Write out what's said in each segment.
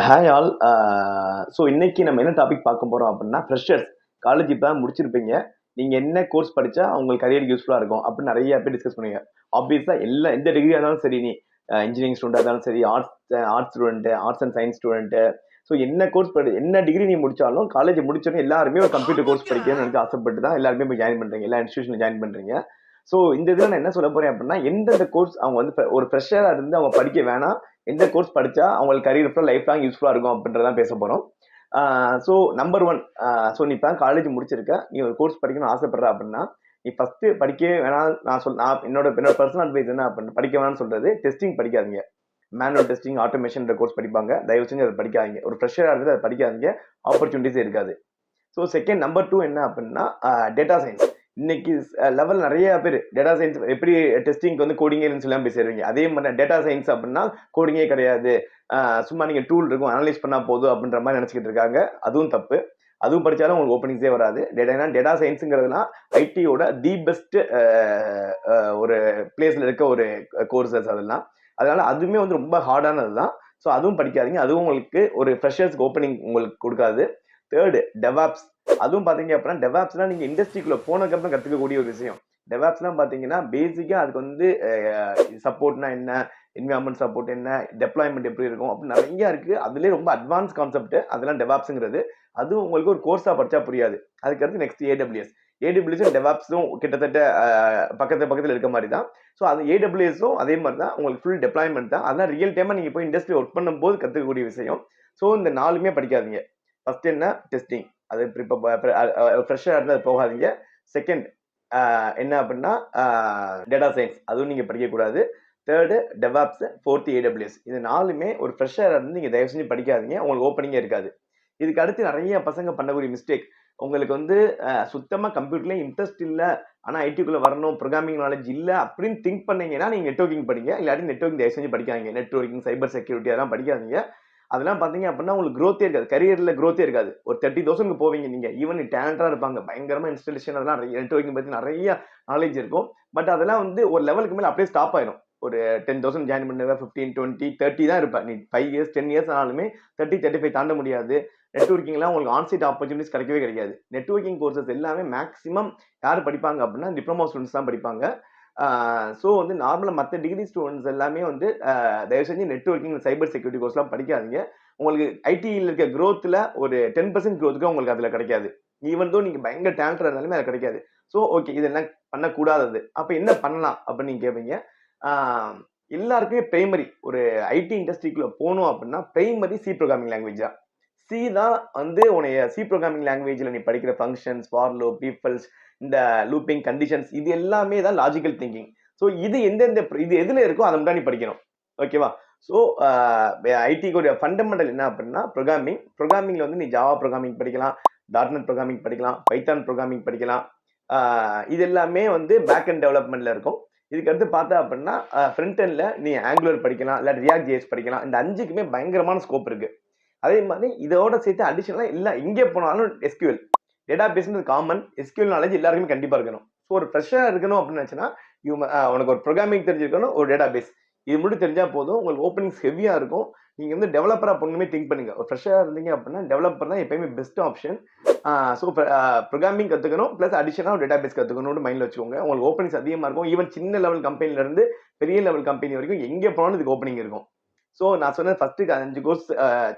Hi all. So இன்னைக்கு நம்ம என்ன டாபிக் பார்க்க போறோம் அப்படின்னா, ஃப்ரெஷர்ஸ் காலேஜ் இப்போ தான் முடிச்சிருப்பீங்க. நீங்க என்ன கோர்ஸ் படிச்சா உங்களுக்கு கரியருக்கு யூஸ்ஃபுல்லா இருக்கும் அப்படின்னு நிறைய பேர் டிஸ்கஸ் பண்ணுவீங்க. ஆப்வியஸா எந்த டிகிரியா இருந்தாலும் சரி, நீ இன்ஜினியரிங் ஸ்டூடெண்டா இருந்தாலும் சரி, arts student, arts and science student. So என்ன டிகிரி நீ முடிச்சாலும் காலேஜ் முடிச்சோடனே எல்லாருமே ஒரு கம்ப்யூட்டர் கோர்ஸ் படிக்கணும்னு நினைச்சு ஆசைப்பட்டு தான் எல்லாருமே போய் ஜாயின் பண்றீங்க. எல்லா இன்ஸ்டியூஷன்ல ஜாயின் பண்றீங்க. ஸோ இந்த இதில் நான் என்ன சொல்ல போறேன் அப்படின்னா, எந்தெந்த கோர்ஸ் அவங்க வந்து ஒரு ஃப்ரெஷரா இருந்து அவங்க படிக்க வேணாம், எந்த கோர்ஸ் படிச்சா அவங்களுக்கு கரியர் லைஃப் லாங் யூஸ்ஃபுல்லா இருக்கும் அப்படின்றதான் பேச போறோம். So number one. ஸோ நீ இப்போ காலேஜ் முடிச்சிருக்க, நீ ஒரு கோர்ஸ் படிக்கணும்னு ஆசைப்படுற அப்படின்னா, நீ ஃபர்ஸ்ட் படிக்கவே வேணாம். நான் என்னோட பர்சனல் அட்வைஸ் என்ன அப்படின்னு படிக்க வேணாம்னு சொல்றது, டெஸ்டிங் படிக்காதீங்க. மேனுவல் டெஸ்டிங், ஆட்டோமேஷன் கோர்ஸ் படிப்பாங்க. தயவு செஞ்சு அதை படிக்காதீங்க. ஒரு ஃப்ரெஷரா இருந்து அதை படிக்காதீங்க. ஆப்பர்ச்சுனிட்டிஸ் இருக்காது. ஸோ செகண்ட் நம்பர் டூ என்ன அப்படின்னா, டேட்டா சயின்ஸ். இன்னைக்கு லெவல் நிறைய பேர் டேட்டா சயின்ஸ் எப்படி டெஸ்டிங்க்கு வந்து கோடிங்கே சொல்லி பேசுறீங்க. அதே மாதிரி டேட்டா சயின்ஸ் அப்படின்னா கோடிங்கே கிடையாது. சும்மா நீங்க டூல் இருக்கும், அனலைஸ் பண்ணா போதும் அப்படின்ற மாதிரி நினைச்சுக்கிட்டு இருக்காங்க. அதுவும் தப்பு. அதுவும் படிச்சாலும் உங்களுக்கு ஓப்பனிங்ஸே வராது. டேட்டா சயின்ஸுங்கிறதுலாம் ஐடியோட தி பெஸ்ட் ஒரு பிளேஸ்ல இருக்க ஒரு கோர்சஸ் அதெல்லாம். அதனால அதுவுமே வந்து ரொம்ப ஹார்டானது தான். ஸோ அதுவும் படிக்காதீங்க. அதுவும் உங்களுக்கு ஒரு ஃப்ரெஷர்ஸ்க்கு ஓப்பனிங் உங்களுக்கு கொடுக்காது. Third DevOps. அதுவும் பாத்தீங்க அப்படின்னா டெவாப்ஸ்லாம் நீங்க இண்டஸ்ட்ரிக்குள்ள போனதுக்கப்புறம் கத்துக்கக்கூடிய ஒரு விஷயம். டெவாப்ஸ்லாம் பாத்தீங்கன்னா பேசிக்கா அதுக்கு வந்து சப்போர்ட்னா என்ன, என்விரான்மெண்ட் சப்போர்ட் என்ன, டெப்ளாய்மெண்ட் எப்படி இருக்கும் அப்படின்னு நிறைய இருக்கு. அதுலயே ரொம்ப அட்வான்ஸ் கான்செப்ட் அதெல்லாம் டெவாப்ஸ்ங்கிறது. அதுவும் உங்களுக்கு ஒரு கோர்ஸா படிச்சா புரியாது. அதுக்கடுத்து நெக்ஸ்ட் ஏடபிள்யூஎஸ். ஏடபிள்யூஎஸ் டெவாப்ஸும் கிட்டத்தட்ட பக்கத்துல இருக்க மாதிரி தான். ஸோ அது ஏடபிள்யூஎஸும் அதே மாதிரி தான். உங்களுக்கு ஃபுல் டெப்ளாய்மெண்ட் தான். அதெல்லாம் ரியல் டைமா நீங்க போய் இண்டஸ்ட்ரி ஒர்க் பண்ணும்போது கத்துக்கக்கூடிய விஷயம். ஸோ இந்த நாலுமே படிக்காதீங்க. ஃபர்ஸ்ட் என்ன டெஸ்டிங். அது ஃப்ரெஷ்ஷா இருந்தா அது போகாதீங்க. செகண்ட் என்ன அப்படின்னா டேட்டா சயின்ஸ். அதுவும் நீங்க படிக்கக்கூடாது. Third DevOps, fourth AWS. இது நாலுமே ஒரு ஃப்ரெஷ்ஷரா இருந்து நீங்க தயவு செஞ்சு படிக்காதீங்க. உங்களுக்கு ஓப்பனிங்கே இருக்காது. இதுக்கு அடுத்து நிறைய பசங்க பண்ணக்கூடிய மிஸ்டேக். உங்களுக்கு வந்து சுத்தமா கம்ப்யூட்டர்ல இன்ட்ரெஸ்ட் இல்ல, ஆனா ஐடிக்குள்ள வரணும், ப்ரோக்ராமிங் நாலேஜ் இல்ல அப்படின்னு திங்க் பண்ணீங்கன்னா நீங்க நெட்வொர்க்கிங் படிங்க. இல்லாட்டி நெட்வொர்க்கிங் தயவு செஞ்சு படிக்காதீங்க. நெட்வொர்க்கிங், சைபர் செக்யூரிட்டி அதெல்லாம் படிக்காதீங்க. அதெல்லாம் பாத்தீங்க அப்படின்னா உங்களுக்கு growth-ஏ இருக்காது. கரியர்ல growth-ஏ இருக்காது. ஒரு 30,000 போவீங்க நீங்க. ஈவன் டேலண்டா இருப்பாங்க. பயங்கரமா இன்ஸ்டாலேஷன் அதெல்லாம் நெட்வொர்க்கிங் பத்தி நிறைய நாலேஜ் இருக்கும். பட் அதெல்லாம் வந்து ஒரு லெவலுக்கு மேல அப்படியே ஸ்டாப் ஆயிடும். ஒரு 10,000 ஜாயின் பண்ணுவ 15, 20, 30 தான் இருப்ப. நீ 5 இயர்ஸ், 10 இயர்ஸ் ஆனாலுமே 30, 35 தாண்ட முடியாது. நெட்வொர்க்கிங்லாம் உங்களுக்கு ஆன்சைட் ஆப்பர்ச்சுனிட்டிஸ் கிடைக்கவே கிடைக்காது. நெட்வொர்க்கிங் கோர்சஸ் எல்லாமே மேக்ஸிமம் யாரு படிப்பாங்க அப்படின்னா டிப்ளமோ ஸ்டூடெண்ட்ஸ் தான் படிப்பாங்க. ஸோ வந்து நார்மலா மத்த டிகிரி ஸ்டூடெண்ட்ஸ் எல்லாமே வந்து தயவு செஞ்சு நெட்வொர்க்கிங், சைபர் செக்யூரிட்டி கோர்ஸ்லாம் படிக்காதீங்க. உங்களுக்கு ஐடியில் இருக்க growthல ஒரு 10% growth உங்களுக்கு அதுல கிடைக்காது. ஈவன் தோ நீங்க பயங்கர டேலண்டா இருந்தாலுமே அது கிடைக்காது. ஸோ ஓகே இதெல்லாம் பண்ணக்கூடாதது. அப்ப என்ன பண்ணலாம் அப்படின்னு நீங்க கேட்பீங்க. ஆஹ் எல்லாருக்குமே பிரைமரி ஒரு ஐடி இண்டஸ்ட்ரிக்குள்ள போகணும் அப்படின்னா பிரைமரி சி ப்ரோக்ராமிங் லாங்குவேஜ் தான். சி தான் வந்து உன்னைய சி ப்ரோக்ராமிங் லாங்குவேஜ்ல நீ படிக்கிற ஃபங்க்ஷன்ஸ், ஃபார் லூப், பீப்பிள்ஸ், இந்த லூப்பிங் கண்டிஷன்ஸ் இது எல்லாமே தான் லாஜிக்கல் திங்கிங். ஸோ இது எதுல இருக்கோ அதை மட்டும் நீ படிக்கணும். ஓகேவா? ஸோ ஐடிக்கு ஒரு ஃபண்டமெண்டல் என்ன அப்படின்னா ப்ரோக்ராமிங்ல வந்து நீ ஜாவா ப்ரோக்ராமிங் படிக்கலாம், டாட்நெட் ப்ரோக்ராமிங் படிக்கலாம், பைத்தான் ப்ரோக்ராமிங் படிக்கலாம். இது எல்லாமே வந்து பேக் அண்ட் டெவலப்மெண்ட்ல இருக்கும். இதுக்கு அடுத்து பார்த்தா அப்படின்னா ஃப்ரண்ட் எண்ட்ல நீ ஆங்குலர் படிக்கலாம், இல்ல ரியாக்ட் ஜேஎஸ் படிக்கலாம். இந்த அஞ்சுக்குமே பயங்கரமான ஸ்கோப் இருக்கு. அதே மாதிரி இதோட சேர்த்து அடிஷனலா இல்ல எங்கே போனாலும் எஸ்கியூஎல் டேட்டா பேஸ்ன்றது காமன். எஸ்கியூஎல் நாலேஜ் எல்லாருக்குமே கண்டிப்பா இருக்கணும். ஸோ ஒரு ஃப்ரெஷ்ஷா இருக்கணும் அப்படின்னு நினைச்சுன்னா உனக்கு ஒரு ப்ரோக்ராமிங் தெரிஞ்சிருக்கணும், ஒரு டேட்டா பேஸ் இது மட்டும் தெரிஞ்சா போதும். உங்களுக்கு ஓப்பனிங்ஸ் ஹெவியா இருக்கும். நீங்க வந்து டெவலப்பரா பொண்ணுமே திங்க் பண்ணுங்க. ஒரு ஃப்ரெஷ்ஷா இருந்தீங்க அப்படின்னா டெவலப்பர் தான் எப்பயுமே பெஸ்ட் ஆப்ஷன். ஸோ ப்ரோக்ராமிங் கத்துக்கணும், பிளஸ் அடிஷனலா டேட்டா பேஸ் கத்துக்கணும்னு மைண்ட்ல வச்சுக்கோங்க. உங்களுக்கு ஓப்பனிங்ஸ் அதிகமா இருக்கும். ஈவன் சின்ன லெவல் கம்பெனில இருந்து பெரிய லெவல் கம்பெனி வரைக்கும் எங்கே போனாலும் இதுக்கு ஓப்பனிங் இருக்கும். ஸோ நான் சொன்ன ஃபர்ஸ்ட் 5 கோர்ஸ்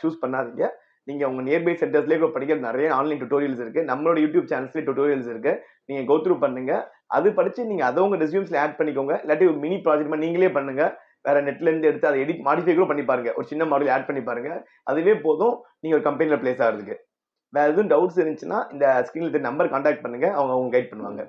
சூஸ் பண்ணாதீங்க. நீங்க உங்க நியர்பை சென்டர்ஸ்லேயே இப்போ படிக்கிற நிறைய ஆன்லைன் டுட்டோரியல்ஸ் இருக்கு. நம்மளோட யூடியூப் சேனல்ஸ்லேயே டுட்டோரியல்ஸ் இருக்கு. நீங்க கோ த்ரூ பண்ணுங்க. அது படிச்சு நீங்க அதை உங்க ரெஸ்யூம்ஸ்ல ஆட் பண்ணிக்கோங்க. இல்லாட்டி ஒரு மினி ப்ராஜெக்ட் நீங்களே பண்ணுங்க. வேற நெட்ல இருந்து எடுத்து அதை எடிட் மாடிஃபை கூட பண்ணி பாருங்க. ஒரு சின்ன மாடல் ஆட் பண்ணி பாருங்க. அதுவே போதும் நீங்க ஒரு கம்பெனில பிளேஸ் ஆகிறதுக்கு. வேற எதுவும் டவுட்ஸ் இருந்துச்சுன்னா இந்த ஸ்கிரீன்ல நம்பர் கான்டாக்ட் பண்ணுங்க. அவங்க கைட் பண்ணுவாங்க.